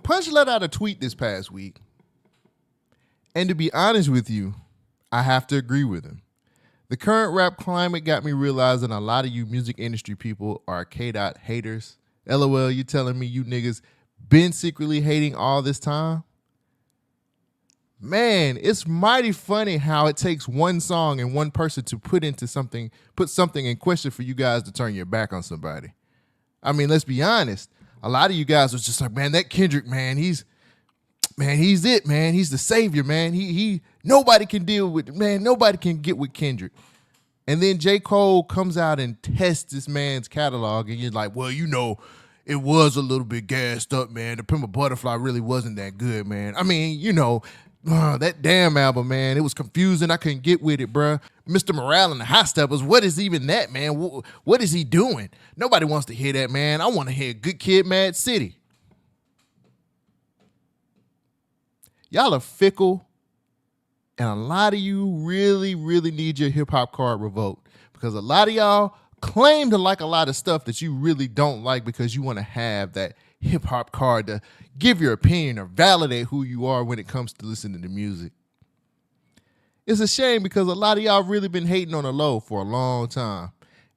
Punch let out a tweet this past week. And to be honest with you, I have to agree with him. The current rap climate got me realizing a lot of you music industry people are K-Dot haters. LOL, you telling me you niggas been secretly hating all this time? Man, it's mighty funny how it takes one song and one person to put something in question for you guys to turn your back on somebody. I mean, let's be honest. A lot of you guys was just like, man, that Kendrick, man, he's it, man. He's the savior, man. Nobody can deal with, man, nobody can get with Kendrick. And then J. Cole comes out and tests this man's catalog, and you're like, well, you know, it was a little bit gassed up, man. The Pimp a Butterfly really wasn't that good, man. I mean, you know, that damn album, man, it was confusing. I couldn't get with it, bruh. Mr. Morale and the Hot Steppers, what is even that, man? What is he doing? Nobody wants to hear that, man. I want to hear Good Kid, Mad City. Y'all are fickle, and a lot of you really, really need your hip-hop card revoked because a lot of y'all claim to like a lot of stuff that you really don't like because you want to have that hip-hop card to give your opinion or validate who you are when it comes to listening to music. It's a shame because a lot of y'all really been hating on the low for a long time,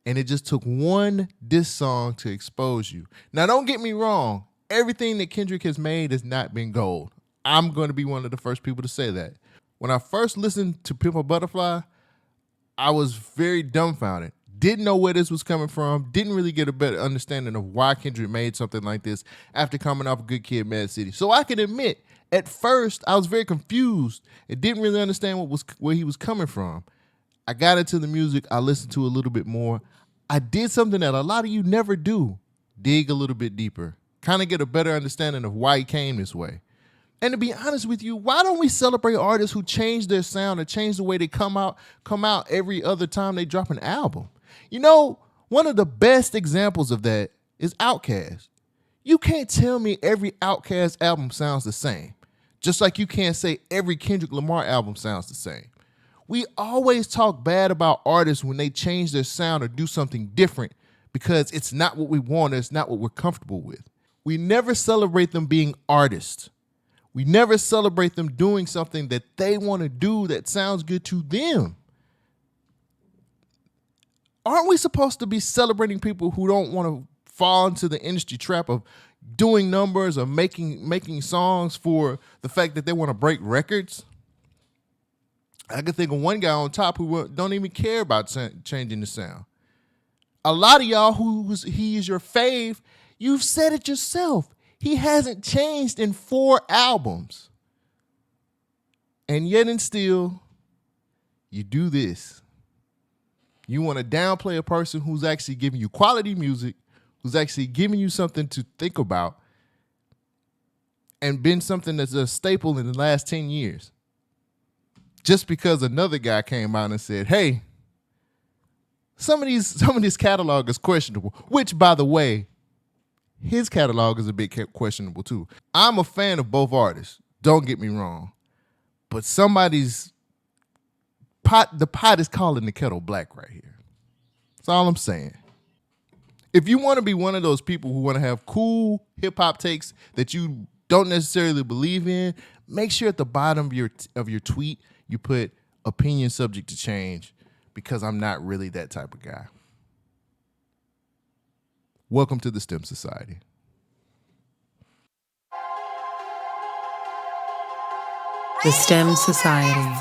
and it just took one diss song to expose you. Now, don't get me wrong. Everything that Kendrick has made has not been gold. I'm going to be one of the first people to say that. When I first listened to Pimp a Butterfly, I was very dumbfounded. Didn't know where this was coming from. Didn't really get a better understanding of why Kendrick made something like this after coming off of Good Kid, Mad City. So I can admit, at first, I was very confused and didn't really understand where he was coming from. I got into the music. I listened to a little bit more. I did something that a lot of you never do. Dig a little bit deeper. Kind of get a better understanding of why he came this way. And to be honest with you, why don't we celebrate artists who change their sound or change the way they come out every other time they drop an album? You know, one of the best examples of that is Outkast. You can't tell me every Outkast album sounds the same, just like you can't say every Kendrick Lamar album sounds the same. We always talk bad about artists when they change their sound or do something different because it's not what we want or it's not what we're comfortable with. We never celebrate them being artists. We never celebrate them doing something that they want to do that sounds good to them. Aren't we supposed to be celebrating people who don't want to fall into the industry trap of doing numbers or making songs for the fact that they want to break records? I can think of one guy on top who don't even care about changing the sound. A lot of y'all he is your fave, you've said it yourself. He hasn't changed in 4 albums. And yet and still, you do this. You want to downplay a person who's actually giving you quality music, who's actually giving you something to think about, and been something that's a staple in the last 10 years. Just because another guy came out and said, hey, some of this catalog is questionable, which, by the way, his catalog is a bit questionable too. I'm a fan of both artists. Don't get me wrong. But the pot is calling the kettle black right here. That's all I'm saying. If you want to be one of those people who want to have cool hip-hop takes that you don't necessarily believe in, make sure at the bottom of your tweet you put opinion subject to change because I'm not really that type of guy. Welcome to the STEM Society. The STEM Society.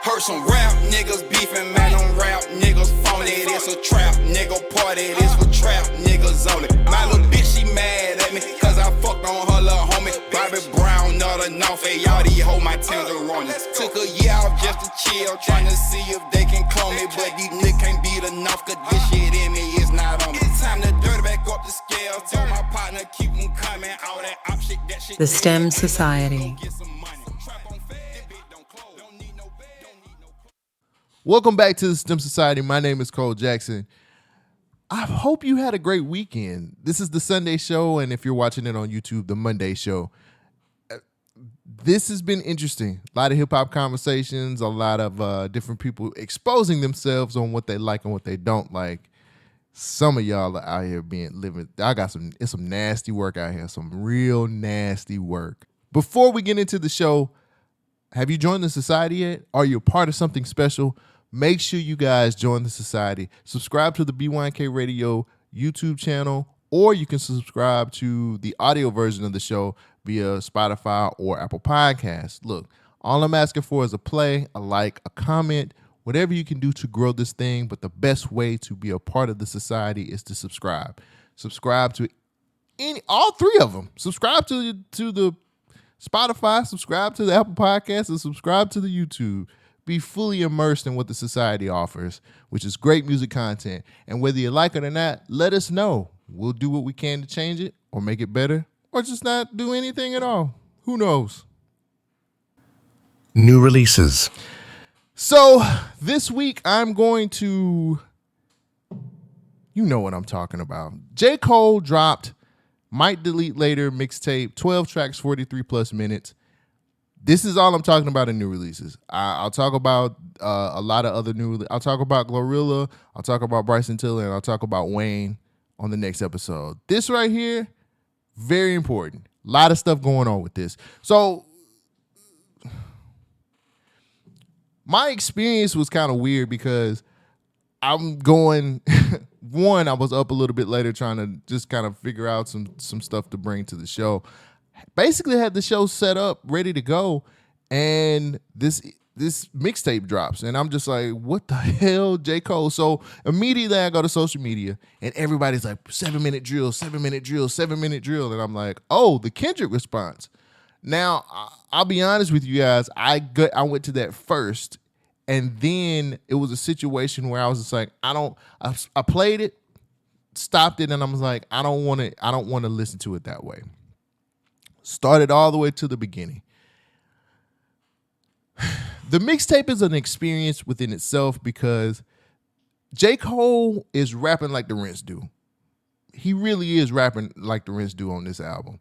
Heard some rap niggas beefing, man, them rap niggas phony. It's a trap nigga party, this for trap niggas only. My little bitch, she mad at me, cause I fucked on her little homie. Bobby Brown, not enough, hey, y'all these hold my tenderoni. Took a year off just to chill, trying to see if they can clone me. But these niggas can't beat enough, cause this shit in me is not on me. It's time to dirt back up the scale, tell my partner keep them coming, all that op shit, that shit. The STEM Society. Welcome back to the STEM Society. My name is Cole Jackson. I hope you had a great weekend. This is the Sunday show, and if you're watching it on YouTube, the Monday show. This has been interesting. A lot of hip-hop conversations, a lot of different people exposing themselves on what they like and what they don't like. some of y'all are out here living. It's some nasty work out here, some real nasty work. Before we get into the show, have you joined the society yet? Are you a part of something special? Make sure you guys join the society. Subscribe to the B1K Radio YouTube channel, or you can subscribe to the audio version of the show via Spotify or Apple Podcasts. Look, all I'm asking for is a play, a like, a comment, whatever you can do to grow this thing. But the best way to be a part of the society is to subscribe. Subscribe to all three of them. Subscribe to the Spotify, subscribe to the Apple Podcasts, and subscribe to the YouTube. Be fully immersed in what the society offers, which is great music content. And whether you like it or not, let us know. We'll do what we can to change it or make it better or just not do anything at all. Who knows? New releases. So this week I'm going to, you know what I'm talking about. J. Cole dropped Might Delete Later mixtape, 12 tracks, 43 plus minutes. This is all I'm talking about in new releases. I'll talk about a lot of other I'll talk about Glorilla, I'll talk about Bryson Tiller, and I'll talk about Wayne on the next episode. This right here, very important. A lot of stuff going on with this. So my experience was kind of weird because I'm going, one, I was up a little bit later trying to just kind of figure out some stuff to bring to the show. Basically had the show set up, ready to go, and this mixtape drops. And I'm just like, what the hell, J. Cole? So immediately I go to social media, and everybody's like, 7-minute drill, 7-minute drill, 7-minute drill. And I'm like, oh, the Kendrick response. Now, I'll be honest with you guys. I went to that first, and then it was a situation where I was just like, I played it, stopped it, and I was like, I don't want to listen to it that way. Started all the way to the beginning. The mixtape is an experience within itself because J. Cole is rapping like the Rinse do. He really is rapping like the Rinse do on this album.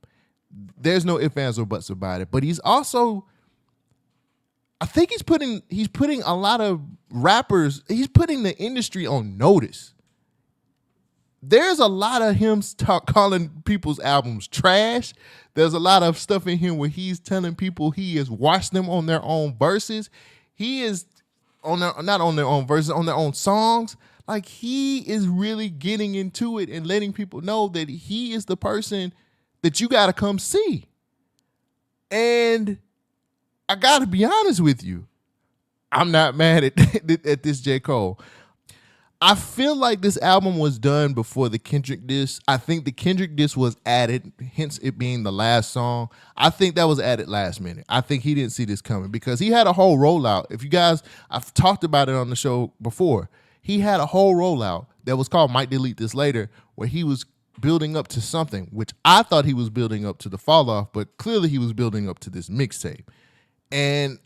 There's no ifs, ands, or buts about it. But he's also, I think he's putting a lot of rappers, he's putting the industry on notice. There's a lot of him calling people's albums trash. There's a lot of stuff in here where he's telling people he has watched them on their own verses. He is not on their own verses, on their own songs. Like, he is really getting into it and letting people know that he is the person that you got to come see. And I got to be honest with you. I'm not mad at this J. Cole. I feel like this album was done before the Kendrick diss. I think the Kendrick diss was added, hence it being the last song. I think that was added last minute. I think he didn't see this coming because he had a whole rollout. If you guys, I've talked about it on the show before. He had a whole rollout that was called Might Delete This Later, where he was building up to something, which I thought he was building up to the fall off, but clearly he was building up to this mixtape. And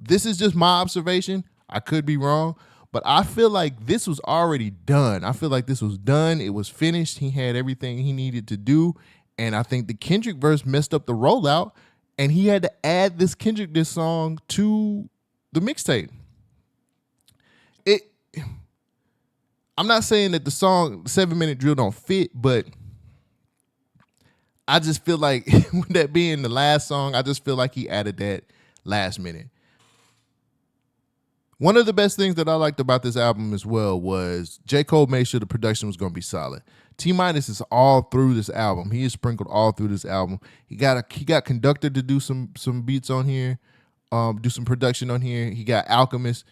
this is just my observation. I could be wrong. But I feel like this was already done. I feel like this was done. It was finished. He had everything he needed to do. And I think the Kendrick verse messed up the rollout. And he had to add this Kendrick diss song to the mixtape. I'm not saying that the song 7-minute drill don't fit, but I just feel like with that being the last song, I just feel like he added that last minute. One of the best things that I liked about this album as well was J. Cole made sure the production was going to be solid. T-Minus is all through this album. He is sprinkled all through this album. He got Conductor to do some beats on here, do some production on here. He got Alchemist,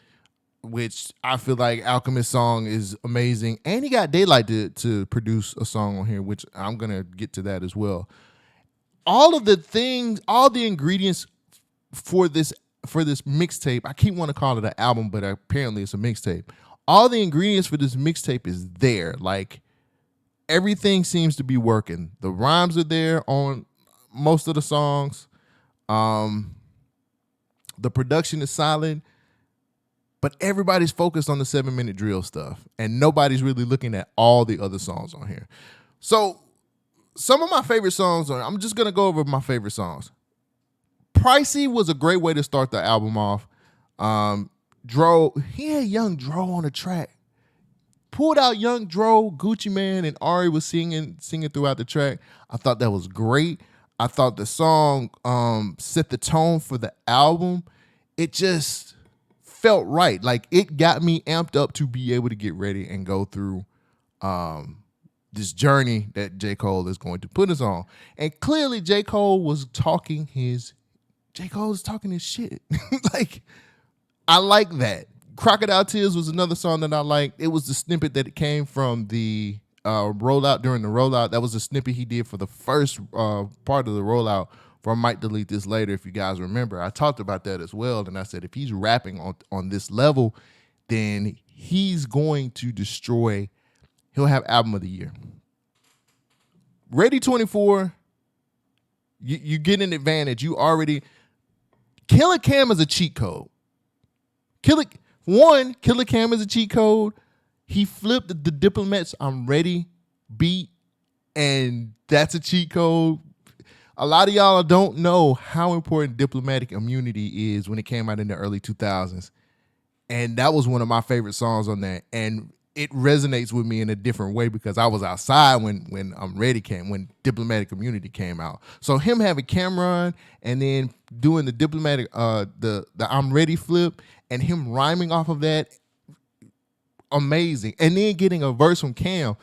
which I feel like Alchemist song is amazing. And he got Daylight to produce a song on here, which I'm going to get to that as well. All of the things, all the ingredients for this mixtape, I keep wanting to call it an album, but apparently it's a mixtape. All the ingredients for this mixtape is there. Like, everything seems to be working. The rhymes are there on most of the songs. The production is solid, but everybody's focused on the 7-minute drill stuff, and nobody's really looking at all the other songs on here. So some of my favorite songs I'm just gonna go over my favorite songs. Pricey was a great way to start the album off. Dro, he had young Dro on the track. pulled out Young Dro, Gucci Man, and Ari was singing throughout the track. I thought that was great. I thought the song set the tone for the album. It just felt right. Like, it got me amped up to be able to get ready and go through this journey that J. Cole is going to put us on. And clearly J. Cole was talking his shit. Like, I like that. Crocodile Tears was another song that I liked. It was the snippet that it came from the rollout. During the rollout, that was a snippet he did for the first part of the rollout for I Might Delete This Later, if you guys remember. I talked about that as well, and I said if he's rapping on this level, then he's going to destroy. He'll have Album of the Year. Ready 24, you get an advantage. You already... Killer Cam is a cheat code. Killer Cam is a cheat code. He flipped the Diplomats I'm Ready beat, and that's a cheat code. A lot of y'all don't know how important diplomatic immunity is when it came out in the early 2000s. And that was one of my favorite songs on that. And it resonates with me in a different way because I was outside when I'm Ready when Diplomatic Immunity came out. So him having Cameron and then doing the diplomatic the I'm Ready flip and him rhyming off of that, amazing. And then getting a verse from Cam.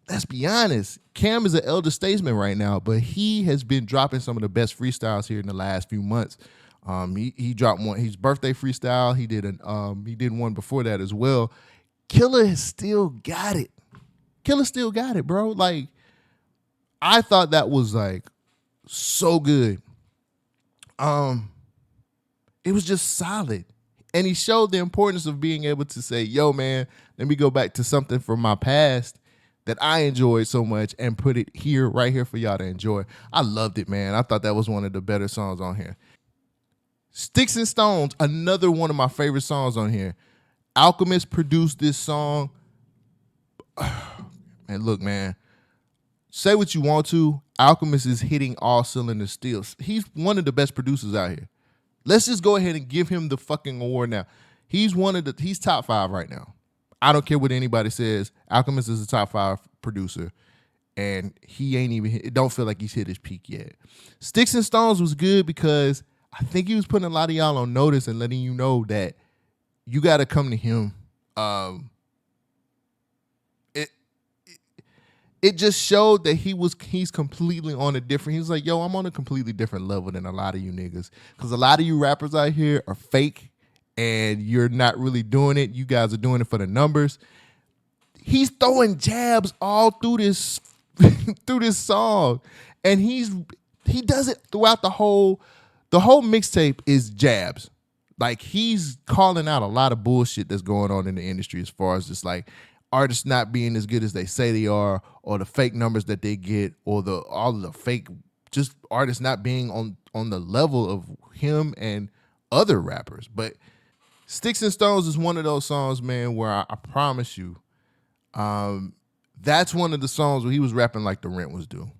Let's be honest, Cam is an elder statesman right now, but he has been dropping some of the best freestyles here in the last few months. He dropped one, his birthday freestyle. He did one before that as well. Killer has still got it. Killer still got it, bro. Like, I thought that was like so good. It was just solid. And he showed the importance of being able to say, yo, man, let me go back to something from my past that I enjoyed so much and put it here, right here for y'all to enjoy. I loved it, man. I thought that was one of the better songs on here. Sticks and Stones, another one of my favorite songs on here. Alchemist produced this song. And look, man, say what you want to. Alchemist is hitting all cylinders still. He's one of the best producers out here. Let's just go ahead and give him the fucking award now. He's top 5 right now. I don't care what anybody says. Alchemist is a top 5 producer, and he ain't even it don't feel like he's hit his peak yet. Sticks and Stones was good because I think he was putting a lot of y'all on notice and letting you know that you got to come to him. It just showed that he's completely on a different. He's like, yo, I'm on a completely different level than a lot of you niggas, because a lot of you rappers out here are fake. And you're not really doing it. You guys are doing it for the numbers. He's throwing jabs all through this through this song. And he does it throughout the whole mixtape is jabs. Like, he's calling out a lot of bullshit that's going on in the industry as far as just like artists not being as good as they say they are, or the fake numbers that they get, or all of the fake just artists not being on the level of him and other rappers. But Sticks and Stones is one of those songs, man, where I promise you, that's one of the songs where he was rapping like the rent was due.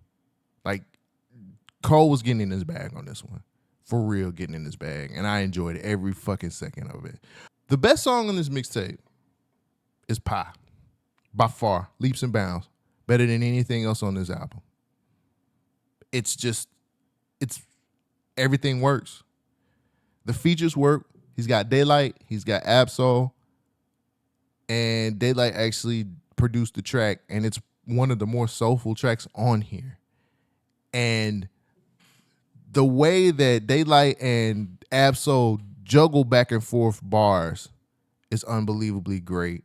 Like, Cole was getting in his bag on this one. For real, getting in his bag. And I enjoyed every fucking second of it. The best song on this mixtape is Pie. By far, leaps and bounds. Better than anything else on this album. It's everything works. The features work. He's got Daylight, he's got Absol, and Daylight actually produced the track, and it's one of the more soulful tracks on here. And the way that Daylight and Absol juggle back and forth bars is unbelievably great.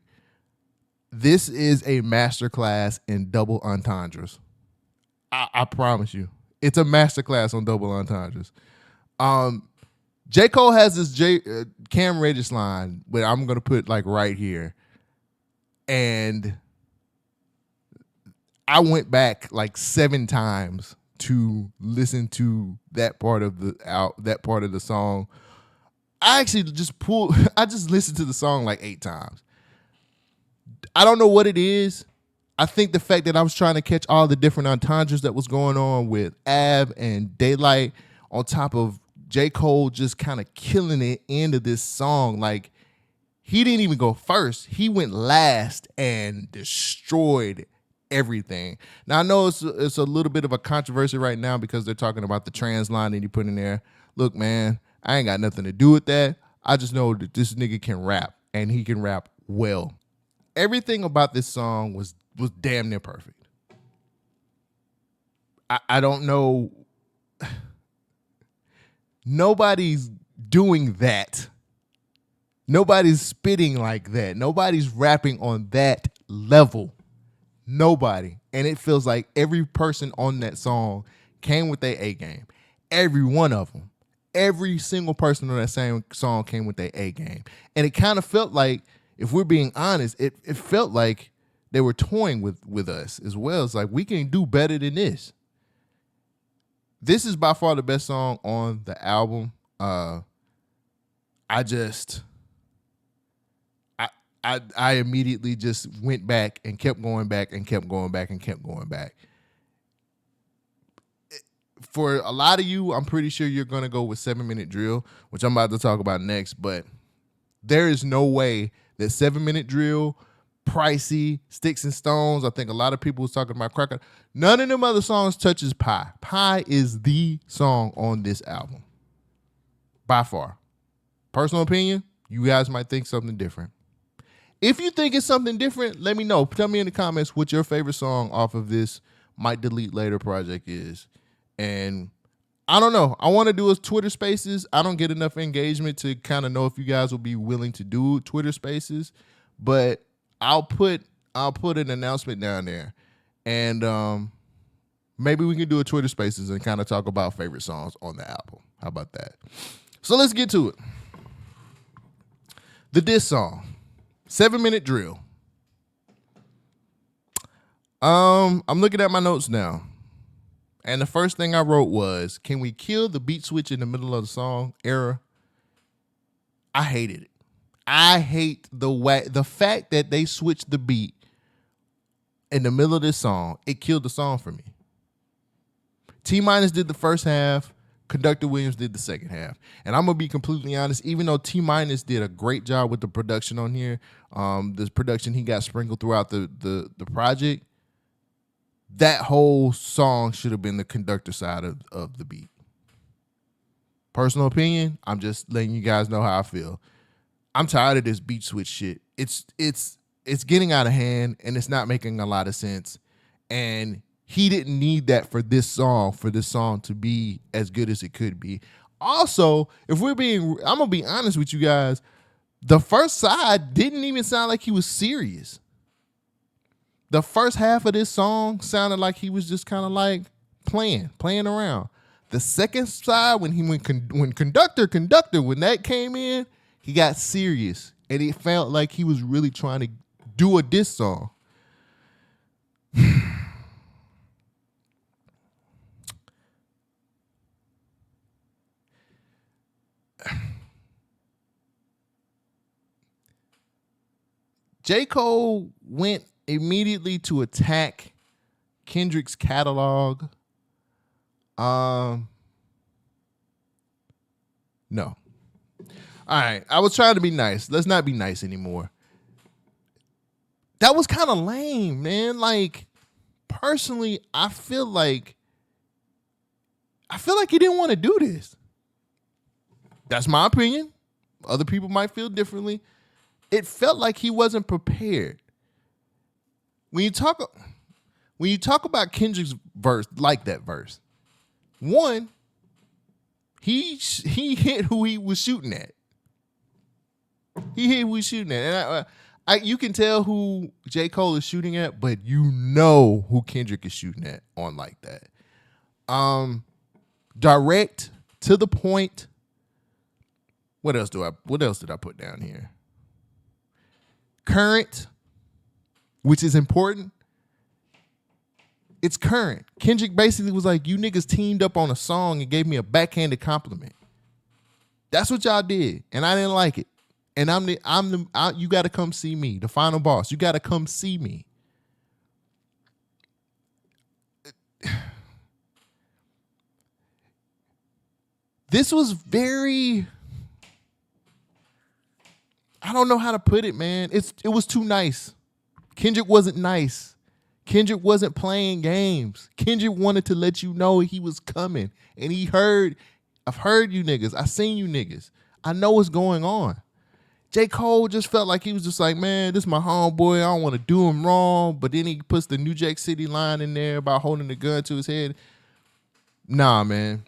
This is a masterclass in double entendres. I promise you. It's a masterclass on double entendres. J. Cole has this Cam Reddish line, but I'm going to put like right here. And I went back like 7 times to listen to that part of the song. I actually I just listened to the song like 8 times. I don't know what it is. I think the fact that I was trying to catch all the different entendres that was going on with Ab and Daylight on top of J. Cole just kind of killing it into this song. Like, he didn't even go first. He went last and destroyed everything. Now, I know it's a little bit of a controversy right now because they're talking about the trans line that he put in there. Look, man, I ain't got nothing to do with that. I just know that this nigga can rap, and he can rap well. Everything about this song was damn near perfect. I don't know. Nobody's doing that. Nobody's spitting like that. Nobody's rapping on that level. Nobody. And it feels like every person on that song came with their A game. Every one of them. Every single person on that same song came with their A game. And it kind of felt like, if we're being honest, it felt like they were toying with us as well. It's like, we can do better than this. This is by far the best song on the album. I immediately just went back and kept going back and kept going back and kept going back. For a lot of you, I'm pretty sure you're going to go with 7 Minute Drill, which I'm about to talk about next, but there is no way that 7 Minute Drill, Pricey, Sticks and Stones, I think a lot of people was talking about Cracker. None of them other songs touches Pie. Pie is the song on this album. By far. Personal opinion, you guys might think something different. If you think it's something different, let me know. Tell me in the comments what your favorite song off of this Might Delete Later project is. And I don't know. I want to do a Twitter Spaces. I don't get enough engagement to kind of know if you guys will be willing to do Twitter Spaces, but I'll put an announcement down there, and maybe we can do a Twitter Spaces and kind of talk about favorite songs on the album. How about that? So let's get to it. The diss song, 7 Minute Drill. I'm looking at my notes now, and the first thing I wrote was, "Can we kill the beat switch in the middle of the song era?" I hated it. I hate the fact that they switched the beat in the middle of this song. It killed the song for me. T-Minus did the first half. Conductor Williams did the second half. And I'm going to be completely honest, even though T-Minus did a great job with the production on here, this production he got sprinkled throughout the project, that whole song should have been the conductor side of the beat. Personal opinion, I'm just letting you guys know how I feel. I'm tired of this beat switch shit. It's getting out of hand, and it's not making a lot of sense. And he didn't need that for this song to be as good as it could be. Also, I'm gonna be honest with you guys, the first side didn't even sound like he was serious. The first half of this song sounded like he was just kind of like playing around. The second side, when conductor, when that came in, he got serious, and it felt like he was really trying to do a diss song. J. Cole went immediately to attack Kendrick's catalog. No. All right, I was trying to be nice. Let's not be nice anymore. That was kind of lame, man. Like, personally, I feel like he didn't want to do this. That's my opinion. Other people might feel differently. It felt like he wasn't prepared. When you talk about Kendrick's verse, like that verse, one, he hit who he was shooting at. He hit who he's shooting at. And you can tell who J. Cole is shooting at, but you know who Kendrick is shooting at on like that. Direct, to the point. What else did I put down here? Current, which is important. It's current. Kendrick basically was like, you niggas teamed up on a song and gave me a backhanded compliment. That's what y'all did, and I didn't like it. And you got to come see me, the final boss. You got to come see me. This was very, I don't know how to put it, man. It was too nice. Kendrick wasn't nice. Kendrick wasn't playing games. Kendrick wanted to let you know he was coming. And I've heard you niggas. I seen you niggas. I know what's going on. J. Cole just felt like he was just like, man, this is my homeboy. I don't want to do him wrong. But then he puts the New Jack City line in there about holding the gun to his head. Nah, man.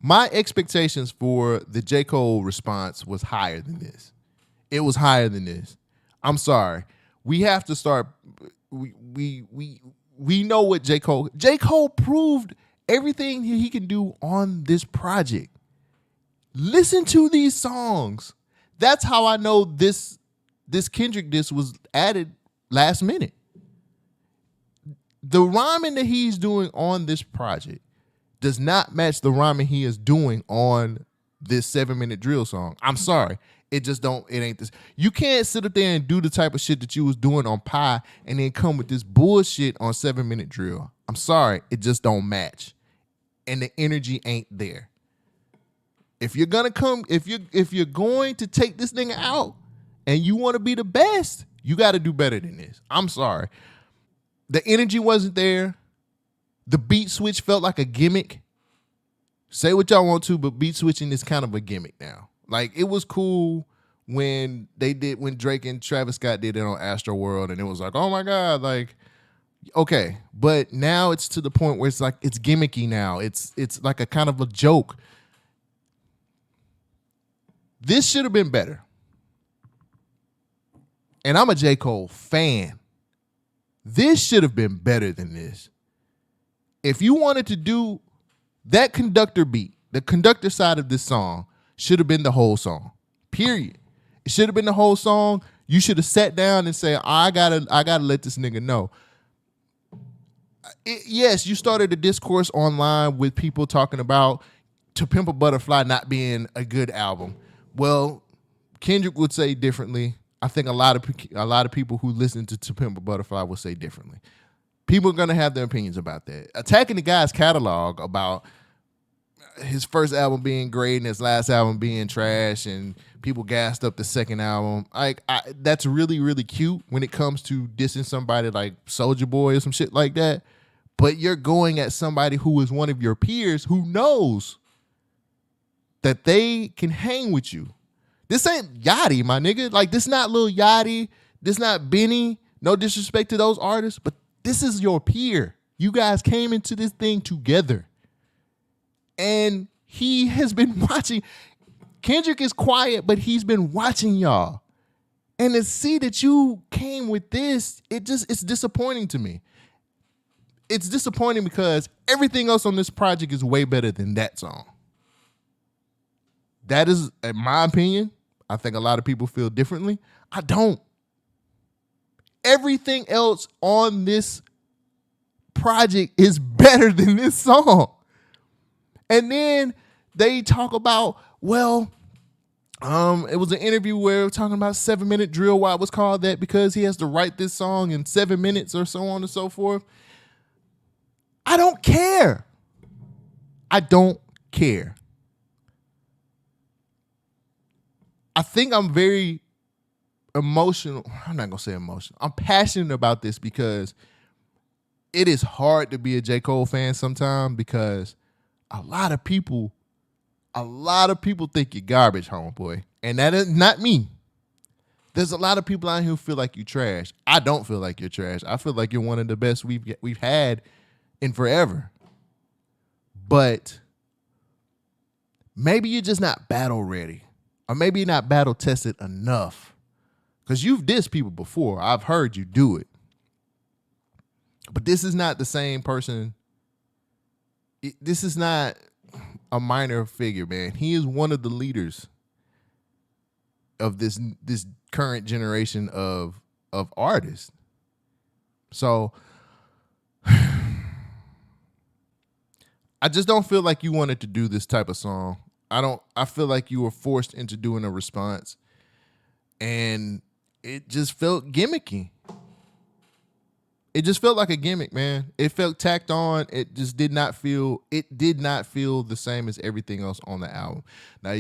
My expectations for the J. Cole response was higher than this. It was higher than this. I'm sorry. We have to start. We know what J. Cole proved everything he can do on this project. Listen to these songs. That's how I know this Kendrick diss was added last minute. The rhyming that he's doing on this project does not match the rhyming he is doing on this 7-minute drill song. I'm sorry. It ain't this. You can't sit up there and do the type of shit that you was doing on Pie and then come with this bullshit on 7-minute drill. I'm sorry. It just don't match. And the energy ain't there. If you're going to take this nigga out and you want to be the best, you got to do better than this. I'm sorry. The energy wasn't there. The beat switch felt like a gimmick. Say what y'all want to, but beat switching is kind of a gimmick now. Like, it was cool when Drake and Travis Scott did it on Astro World, and it was like, oh my God, like, okay. But now it's to the point where it's like, it's gimmicky now. It's like a kind of a joke. This should have been better. And I'm a J. Cole fan. This should have been better than this. If you wanted to do that conductor beat, the conductor side of this song should have been the whole song. Period. It should have been the whole song. You should have sat down and said, I gotta let this nigga know. Yes, you started a discourse online with people talking about To Pimp a Butterfly not being a good album. Well, Kendrick would say differently. I think a lot of people who listen to Pimp a Butterfly will say differently. People are going to have their opinions about that. Attacking the guy's catalog about his first album being great and his last album being trash and people gassed up the second album. That's really, really cute when it comes to dissing somebody like Soulja Boy or some shit like that. But you're going at somebody who is one of your peers who knows that they can hang with you. This ain't Yachty, my nigga. Like, this not Lil Yachty. This not Benny. No disrespect to those artists, but this is your peer. You guys came into this thing together. And he has been watching. Kendrick is quiet, but he's been watching y'all. And to see that you came with this, it's disappointing to me. It's disappointing because everything else on this project is way better than that song. That is, in my opinion, I think a lot of people feel differently. I don't. Everything else on this project is better than this song. And then they talk about, well, it was an interview where we were talking about 7-minute drill, why it was called that, because he has to write this song in 7 minutes or so on and so forth. I don't care. I don't care. I think I'm very emotional. I'm not going to say emotional. I'm passionate about this because it is hard to be a J. Cole fan sometimes because a lot of people think you're garbage, homeboy. And that is not me. There's a lot of people out here who feel like you trash. I don't feel like you're trash. I feel like you're one of the best we've had in forever. But maybe you're just not battle ready. Or maybe you're not battle tested enough. Because you've dissed people before. I've heard you do it. But this is not the same person. This is not a minor figure, man. He is one of the leaders of this current generation of artists. So I just don't feel like you wanted to do this type of song. I feel like you were forced into doing a response. And it just felt gimmicky. It just felt like a gimmick, man. It felt tacked on. It did not feel the same as everything else on the album. Now,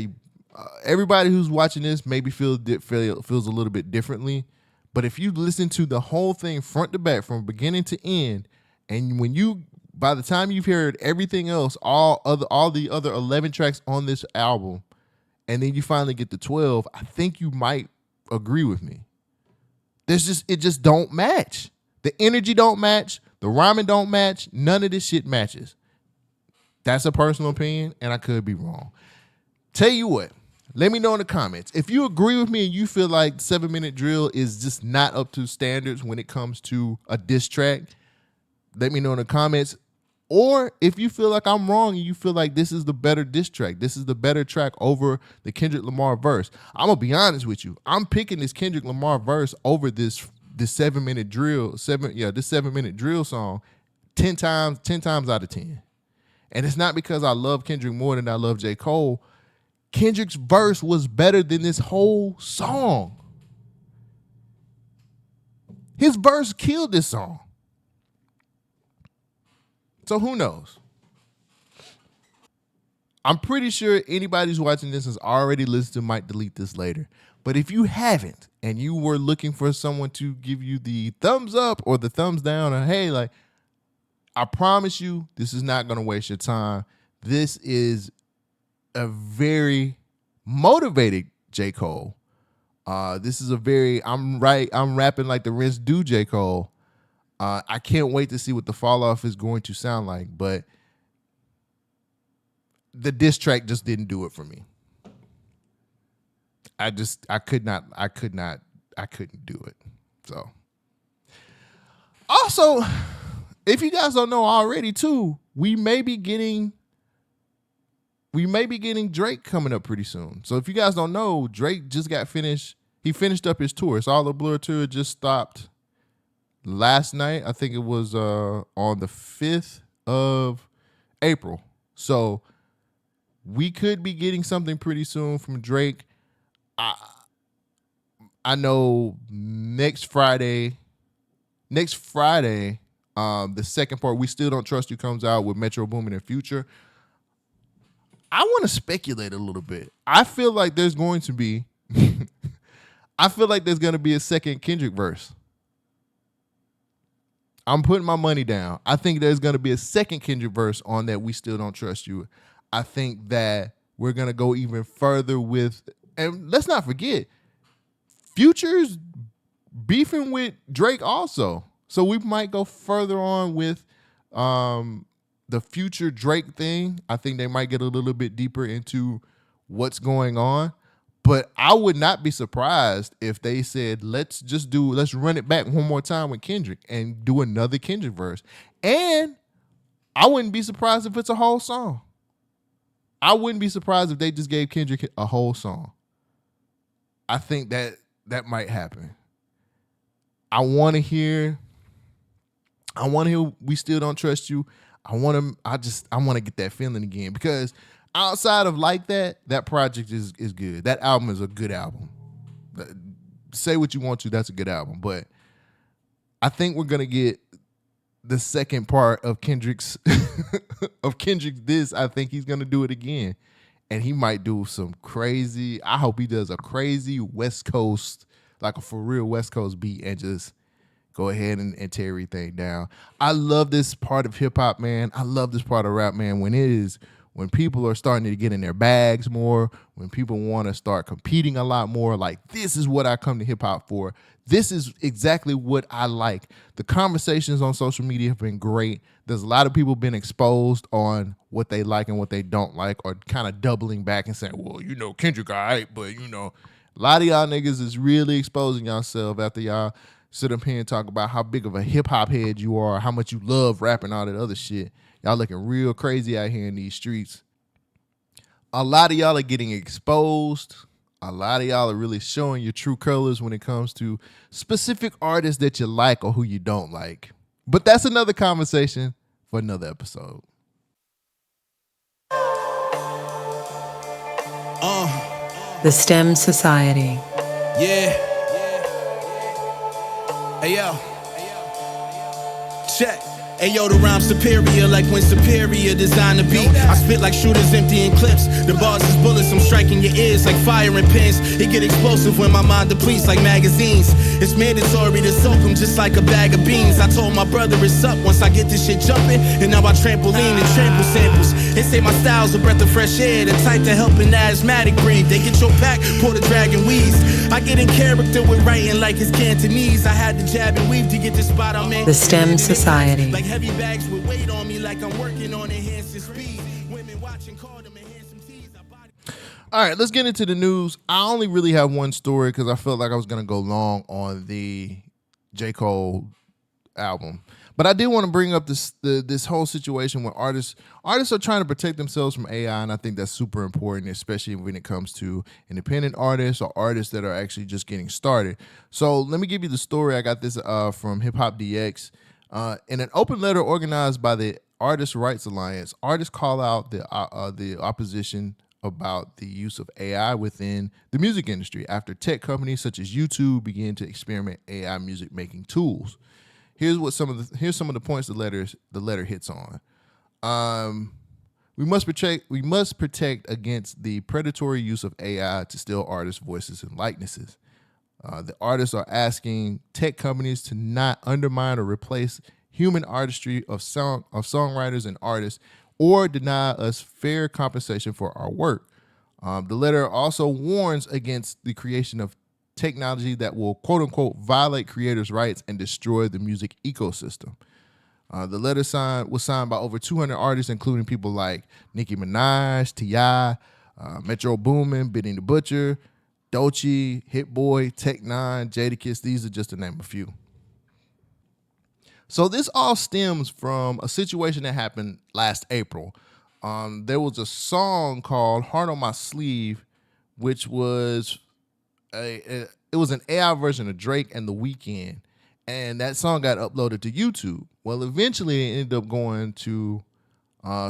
Everybody who's watching this maybe feels a little bit differently. But if you listen to the whole thing front to back from beginning to end, and by the time you've heard everything else, all the other 11 tracks on this album, and then you finally get to 12, I think you might agree with me. It just don't match. The energy don't match. The rhyming don't match. None of this shit matches. That's a personal opinion, and I could be wrong. Tell you what, let me know in the comments. If you agree with me and you feel like 7 Minute Drill is just not up to standards when it comes to a diss track, let me know in the comments. Or if you feel like I'm wrong and you feel like this is the better diss track, this is the better track over the Kendrick Lamar verse, I'm going to be honest with you. I'm picking this Kendrick Lamar verse over this 7 Minute Drill, this 7 Minute Drill song 10 times out of 10. And it's not because I love Kendrick more than I love J. Cole. Kendrick's verse was better than this whole song. His verse killed this song. So who knows? I'm pretty sure anybody who's watching this has already listened to Might Delete This Later. But if you haven't, and you were looking for someone to give you the thumbs up or the thumbs down, or hey, like, I promise you, this is not going to waste your time. This is a very motivated J. Cole. This is I'm rapping like the Rinse Do J. Cole. I can't wait to see what the fall off is going to sound like, but the diss track just didn't do it for me. I couldn't do it. So also, if you guys don't know already too, we may be getting Drake coming up pretty soon. So if you guys don't know, Drake just got finished. He finished up his tour. So all the Blur tour just stopped last night. I think it was on the 5th of April. So we could be getting something pretty soon from Drake. I know next Friday, the second part, We Still Don't Trust You, comes out with Metro Boomin and Future. I want to speculate a little bit. I feel like there's going to be a second Kendrick verse. I'm putting my money down. I think there's going to be a second Kendrick verse on that We Still Don't Trust You. I think that we're going to go even further with, and let's not forget, Future's beefing with Drake also. So we might go further on with the Future Drake thing. I think they might get a little bit deeper into what's going on. But I would not be surprised if they said, let's run it back one more time with Kendrick and do another Kendrick verse. And I wouldn't be surprised if it's a whole song. I wouldn't be surprised if they just gave Kendrick a whole song. I think that might happen. I want to hear We Still Don't Trust You. I want to get that feeling again, because outside of Like That, that project is good. That album is a good album. Say what you want to, that's a good album. But I think we're gonna get the second part of Kendrick's diss. I think he's gonna do it again, and he might do some crazy. I hope he does a crazy West Coast, like a for real West Coast beat, and just go ahead and tear everything down. I love this part of hip hop, man. I love this part of rap, man. When people are starting to get in their bags more, when people want to start competing a lot more, like, this is what I come to hip hop for. This is exactly what I like. The conversations on social media have been great. There's a lot of people been exposed on what they like and what they don't like, or kind of doubling back and saying, well, Kendrick, all right, but a lot of y'all niggas is really exposing yourself after y'all sit up here and talk about how big of a hip hop head you are, how much you love rapping, all that other shit. Y'all looking real crazy out here in these streets. A lot of y'all are getting exposed. A lot of y'all are really showing your true colors when it comes to specific artists that you like or who you don't like. But that's another conversation for another episode. The STEM Society. Yeah. Hey, yo. Check. Ayo, the rhyme superior, like when Superior designed the beat. I spit like shooters emptying clips. The bars is bullets, I'm striking your ears like firing pins. It get explosive when my mind depletes like magazines. It's mandatory to soak them just like a bag of beans. I told my brother it's up once I get this shit jumping. And now I trampoline and trample samples. They say my style's a breath of fresh air, the type to help an asthmatic breathe. They get your pack, pour the dragon weeds. I get in character with writing like it's Cantonese. I had to jab and weave to get this spot I'm in. The STEM Society. Like heavy bags with weight on me, like I'm working on enhancing speed. Women watching call them enhancing teas. All right, let's get into the news. I only really have one story because I felt like I was going to go long on the J. Cole album. But I did want to bring up this whole situation where artists are trying to protect themselves from AI, and I think that's super important, especially when it comes to independent artists or artists that are actually just getting started. So let me give you the story. I got this from Hip Hop DX. In an open letter organized by the Artists' Rights Alliance, artists call out the opposition about the use of AI within the music industry after tech companies such as YouTube begin to experiment AI music making tools. Here's some of the points the letter hits on. We must protect against the predatory use of AI to steal artists' voices and likenesses. The artists are asking tech companies to not undermine or replace human artistry of songwriters and artists, or deny us fair compensation for our work. The letter also warns against the creation of technology that will, quote unquote, violate creators' rights and destroy the music ecosystem. The letter was signed by over 200 artists, including people like Nicki Minaj, T.I., Metro Boomin, Benny the Butcher, Doechii, Hit Boy, Tech Nine, Jadakiss. These are just to name a few. So this all stems from a situation that happened last April. There was a song called "Heart on My Sleeve," which was it was an AI version of Drake and The Weeknd, and that song got uploaded to YouTube. Well, eventually it ended up going to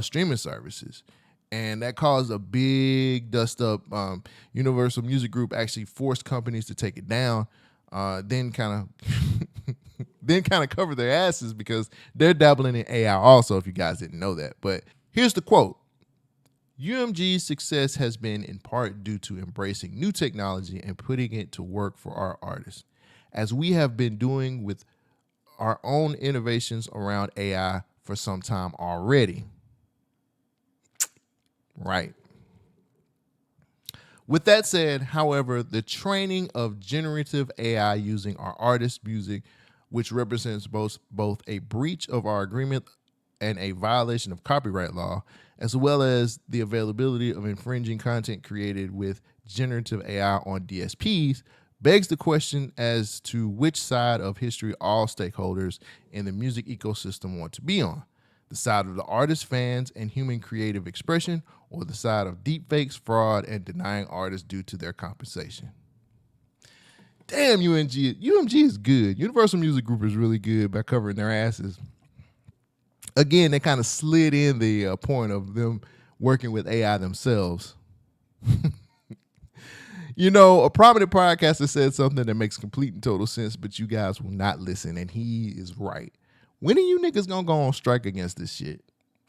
streaming services, and that caused a big dust up. Universal Music Group actually forced companies to take it down, then kind of cover their asses because they're dabbling in AI also, if you guys didn't know that. But here's the quote. UMG's success has been in part due to embracing new technology and putting it to work for our artists, as we have been doing with our own innovations around AI for some time already. Right. With that said, however, the training of generative AI using our artists' music, which represents both a breach of our agreement and a violation of copyright law, as well as the availability of infringing content created with generative AI on DSPs, begs the question as to which side of history all stakeholders in the music ecosystem want to be on. The side of the artist, fans, and human creative expression, or the side of deepfakes, fraud, and denying artists due to their compensation. Damn, UMG is good. Universal Music Group is really good by covering their asses. Again, they kind of slid in the point of them working with AI themselves. You know, a prominent podcaster said something that makes complete and total sense, but you guys will not listen, and he is right. When are you niggas gonna go on strike against this shit?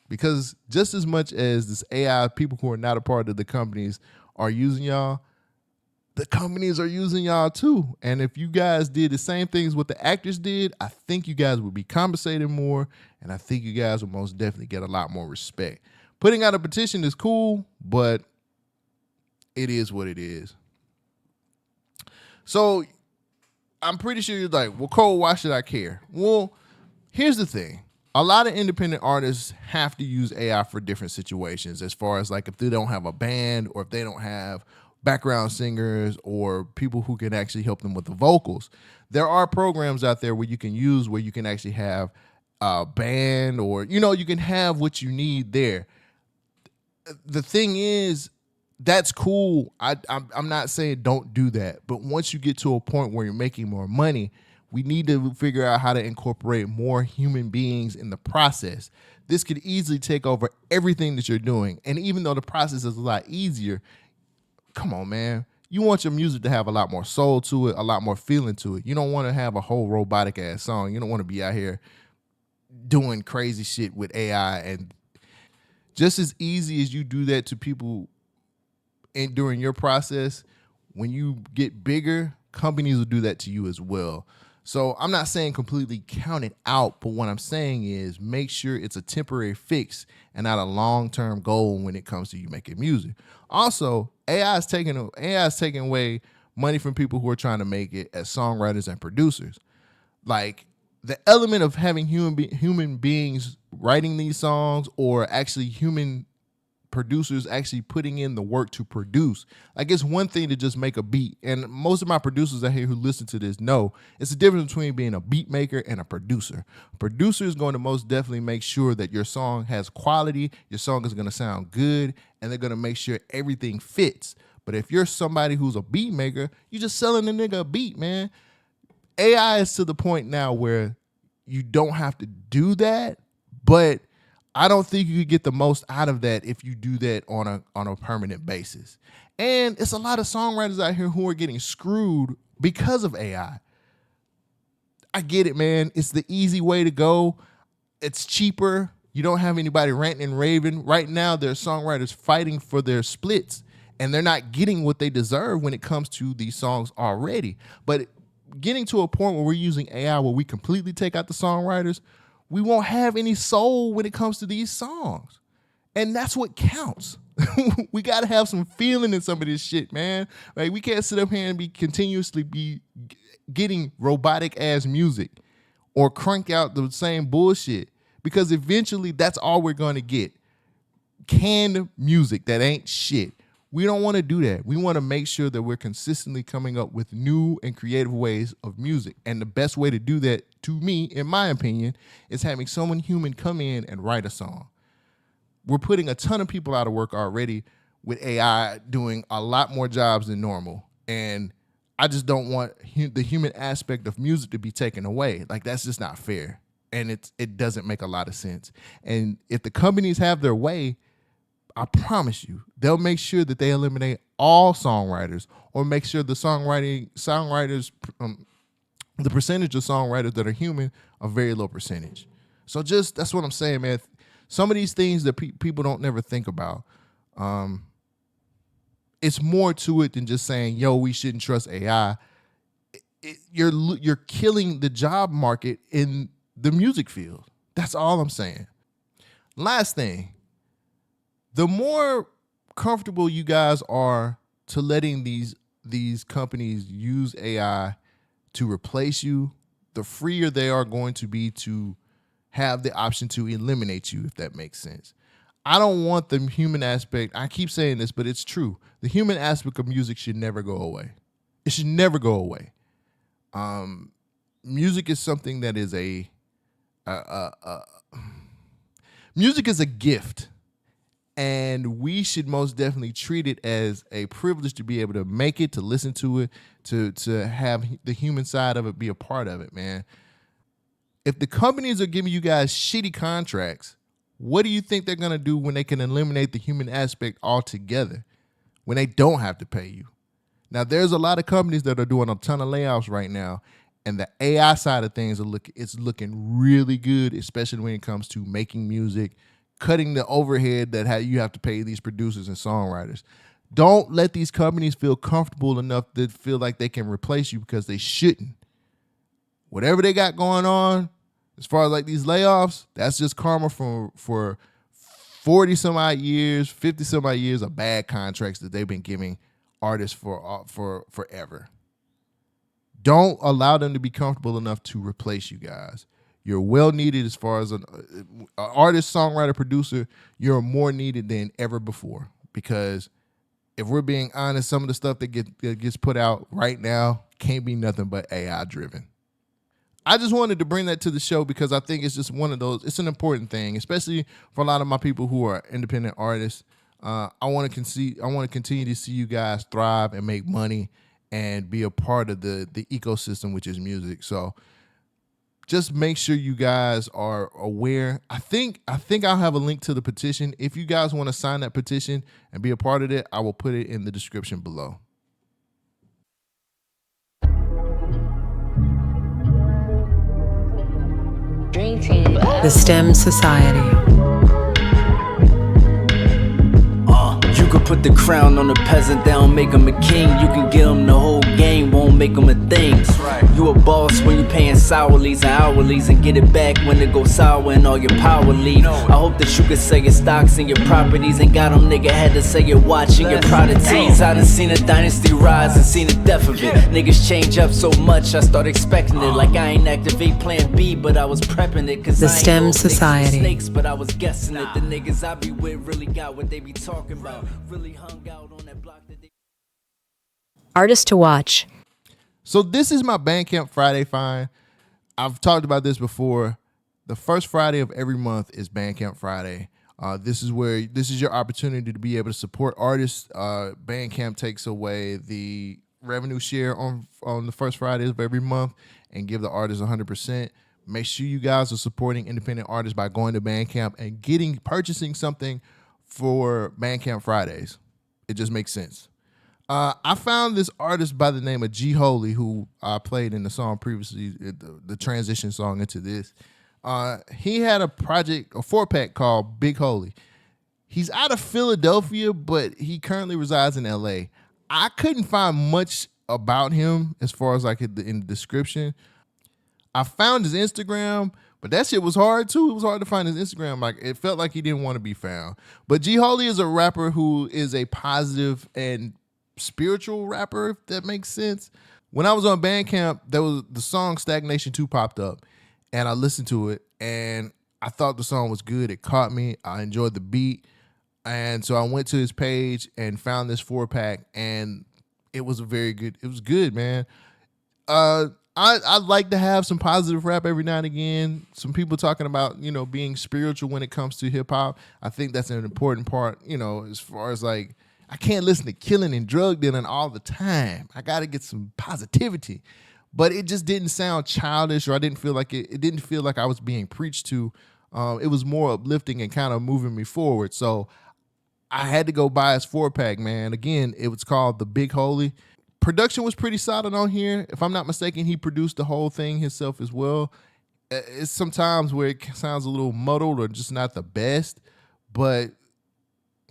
Because just as much as this AI, people who are not a part of the companies are using y'all, the companies are using y'all too. And if you guys did the same things what the actors did, I think you guys would be compensated more, and I think you guys would most definitely get a lot more respect. Putting out a petition is cool, but it is what it is. So I'm pretty sure you're like, well, Cole, why should I care? Well, here's the thing. A lot of independent artists have to use AI for different situations, as far as like if they don't have a band or if they don't have background singers or people who can actually help them with the vocals. There are programs out there where you can use where you can actually have a band, or, you know, you can have what you need there. The thing is, that's cool. I'm not saying don't do that, but once you get to a point where you're making more money, we need to figure out how to incorporate more human beings in the process. This could easily take over everything that you're doing. And even though the process is a lot easier, come on, man. You want your music to have a lot more soul to it, a lot more feeling to it. You don't want to have a whole robotic ass song. You don't want to be out here doing crazy shit with AI. And just as easy as you do that to people during your process, when you get bigger, companies will do that to you as well. So I'm not saying completely count it out, but what I'm saying is make sure it's a temporary fix and not a long-term goal when it comes to you making music. Also, AI is taking away money from people who are trying to make it as songwriters and producers. Like the element of having human beings writing these songs, or actually human producers actually putting in the work to produce. Like, it's one thing to just make a beat, and most of my producers out here who listen to this know it's the difference between being a beat maker and a producer. A producer is going to most definitely make sure that your song has quality, your song is going to sound good, and they're going to make sure everything fits. But if you're somebody who's a beat maker, you're just selling a nigga a beat, man. AI is to the point now where you don't have to do that, but I don't think you could get the most out of that if you do that on a permanent basis. And it's a lot of songwriters out here who are getting screwed because of AI. I get it, man. It's the easy way to go. It's cheaper. You don't have anybody ranting and raving. Right now, there are songwriters fighting for their splits, and they're not getting what they deserve when it comes to these songs already. But getting to a point where we're using AI where we completely take out the songwriters, we won't have any soul when it comes to these songs. And that's what counts. We got to have some feeling in some of this shit, man. Like, we can't sit up here and continuously be getting robotic ass music or crank out the same bullshit, because eventually that's all we're going to get. Canned music that ain't shit. We don't want to do that. We want to make sure that we're consistently coming up with new and creative ways of music. And the best way to do that, to me, in my opinion, is having someone human come in and write a song. We're putting a ton of people out of work already with AI doing a lot more jobs than normal. And I just don't want the human aspect of music to be taken away. Like, that's just not fair. And it doesn't make a lot of sense. And if the companies have their way, I promise you, they'll make sure that they eliminate all songwriters, or make sure the songwriters, the percentage of songwriters that are human, a very low percentage. So that's what I'm saying, man. Some of these things that people don't never think about, it's more to it than just saying, yo, we shouldn't trust AI. You're killing the job market in the music field. That's all I'm saying. Last thing. The more comfortable you guys are to letting these companies use AI to replace you, the freer they are going to be to have the option to eliminate you, if that makes sense. I don't want the human aspect. I keep saying this, but it's true. The human aspect of music should never go away. It should never go away. Music is something that is music is a gift. And we should most definitely treat it as a privilege to be able to make it, to listen to it, to have the human side of it be a part of it, man. If the companies are giving you guys shitty contracts, what do you think they're going to do when they can eliminate the human aspect altogether, when they don't have to pay you? Now, there's a lot of companies that are doing a ton of layoffs right now, and the AI side of things it's looking really good, especially when it comes to making music, cutting the overhead that you have to pay these producers and songwriters. Don't let these companies feel comfortable enough to feel like they can replace you, because they shouldn't. Whatever they got going on, as far as like these layoffs, that's just karma for 40 some odd years, 50 some odd years of bad contracts that they've been giving artists for forever. Don't allow them to be comfortable enough to replace you guys. You're well needed as far as an artist, songwriter, producer. You're more needed than ever before, because if we're being honest, some of the stuff that gets put out right now can't be nothing but AI driven. I just wanted to bring that to the show because I think it's just one of those. It's an important thing, especially for a lot of my people who are independent artists. I want to continue to see you guys thrive and make money and be a part of the ecosystem, which is music. So just make sure you guys are aware. I think I'll have a link to the petition. If you guys want to sign that petition and be a part of it, I will put it in the description below. Dream The STEM Society. You could put the crown on a peasant, that don't make him a king. You can give him the whole game, won't make him a thing. You a boss when you paying sourlies and hourlies, and get it back when it goes sour and all your power leave. I hope that you could sell your stocks and your properties, and got them nigga had to sell your watch and your prodigies. I done seen a dynasty rise and seen the death of it. Niggas change up so much, I start expecting it. Like I ain't activate plan B, but I was prepping it. Cause The I ain't STEM know Society. snakes, but I was guessing it. The niggas I be with really got what they be talking about. Really hung out on that block that they... Artist to watch. So this is my Bandcamp Friday find. I've talked about this before. The first Friday of every month is Bandcamp Friday. This is your opportunity to be able to support artists. Bandcamp takes away the revenue share on the first Fridays of every month and give the artists 100%. Make sure you guys are supporting independent artists by going to Bandcamp and purchasing something for Bandcamp Fridays. It just makes sense. I found this artist by the name of G Holy, who I played in the song previously, the transition song into this. He had a 4-pack called Big Holy. He's out of Philadelphia, but he currently resides in LA. I couldn't find much about him as far as like in the description. I found his Instagram, but that shit was hard too. It was hard to find his Instagram. Like it felt like he didn't want to be found. But G Holy is a rapper who is a positive and spiritual rapper, if that makes sense. When I was on Bandcamp, there was the song Stagnation 2 popped up, and I listened to it, and I thought the song was good. It caught me. I enjoyed the beat, and so I went to his page and found this 4-pack, and it was good, man. I like to have some positive rap every now and again. Some people talking about, being spiritual when it comes to hip hop. I think that's an important part, as far as like, I can't listen to killing and drug dealing all the time. I got to get some positivity. But it just didn't sound childish, or I didn't feel like it didn't feel like I was being preached to. It was more uplifting and kind of moving me forward. So I had to go buy his 4-pack, man. Again, it was called The Big Holy. Production was pretty solid on here. If I'm not mistaken, he produced the whole thing himself as well. It's sometimes where it sounds a little muddled or just not the best, but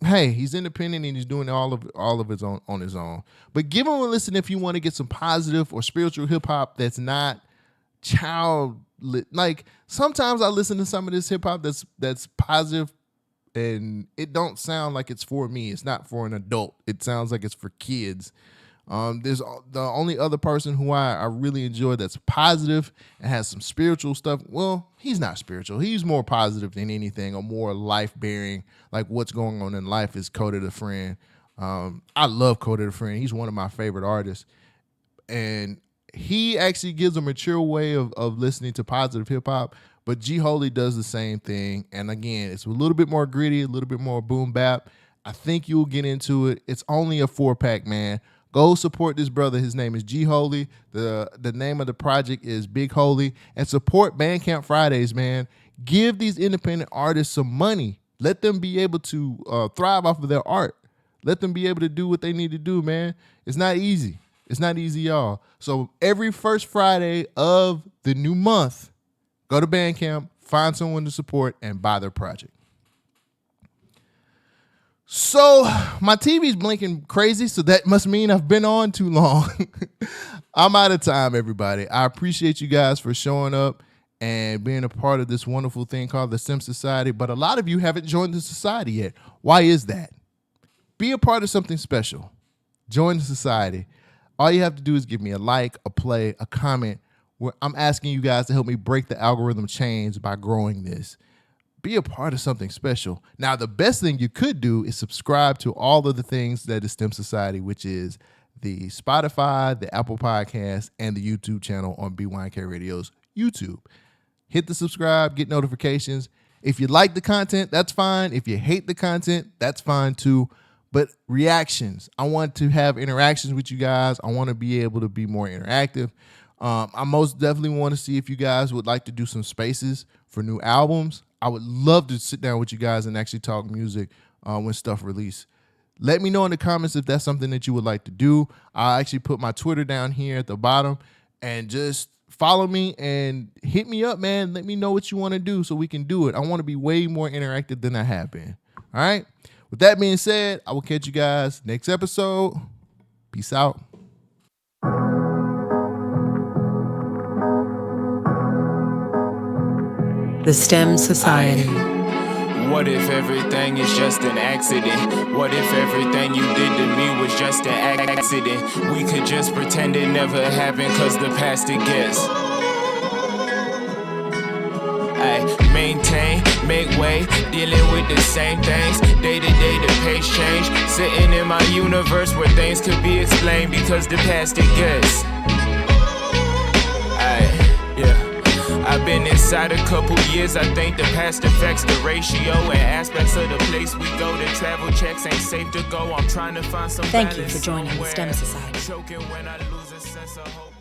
hey, he's independent and he's doing all of his own on his own. But give him a listen if you want to get some positive or spiritual hip hop that's not like sometimes I listen to some of this hip hop that's positive and it don't sound like it's for me. It's not for an adult. It sounds like it's for kids. There's the only other person who I really enjoy that's positive and has some spiritual stuff. Well, he's not spiritual. He's more positive than anything, or more life-bearing, like what's going on in life, is Coda the Friend. I love Coda the Friend. He's one of my favorite artists. And he actually gives a mature way of listening to positive hip-hop, but G Holy does the same thing. And again, it's a little bit more gritty, a little bit more boom bap. I think you'll get into it. It's only a 4-pack, man. Go support this brother. His name is G Holy. The name of the project is Big Holy. And support Bandcamp Fridays, man. Give these independent artists some money. Let them be able to thrive off of their art. Let them be able to do what they need to do, man. It's not easy. It's not easy, y'all. So every first Friday of the new month, go to Bandcamp, find someone to support, and buy their project. So my TV's blinking crazy, so that must mean I've been on too long. I'm out of time, everybody. I appreciate you guys for showing up and being a part of this wonderful thing called the STEM Society, but a lot of you haven't joined the society yet. Why is that? Be a part of something special. Join the society. All you have to do is give me a like, a play, a comment. I'm asking you guys to help me break the algorithm chains by growing this. Be a part of something special. Now, the best thing you could do is subscribe to all of the things that is STEM Society, which is the Spotify, the Apple Podcast, and the YouTube channel on BYNK Radio's YouTube. Hit the subscribe, get notifications. If you like the content, that's fine. If you hate the content, that's fine too. But reactions, I want to have interactions with you guys. I want to be able to be more interactive. I most definitely want to see if you guys would like to do some spaces for new albums. I would love to sit down with you guys and actually talk music when stuff release. Let me know in the comments if that's something that you would like to do. I'll actually put my Twitter down here at the bottom, and just follow me and hit me up, man. Let me know what you want to do so we can do it. I want to be way more interactive than I have been. All right. With that being said, I will catch you guys next episode. Peace out. The STEM Society. What if everything is just an accident? What if everything you did to me was just an accident? We could just pretend it never happened, cause the past it gets. I maintain, make way, dealing with the same things. Day to day the pace change. Sitting in my universe where things could be explained because the past it gets. I've been inside a couple years. I think the past affects the ratio and aspects of the place we go. The travel checks ain't safe to go. I'm trying to find some Thank you balance for joining the STEM somewhere. Society. Choking when I lose a sense of hope.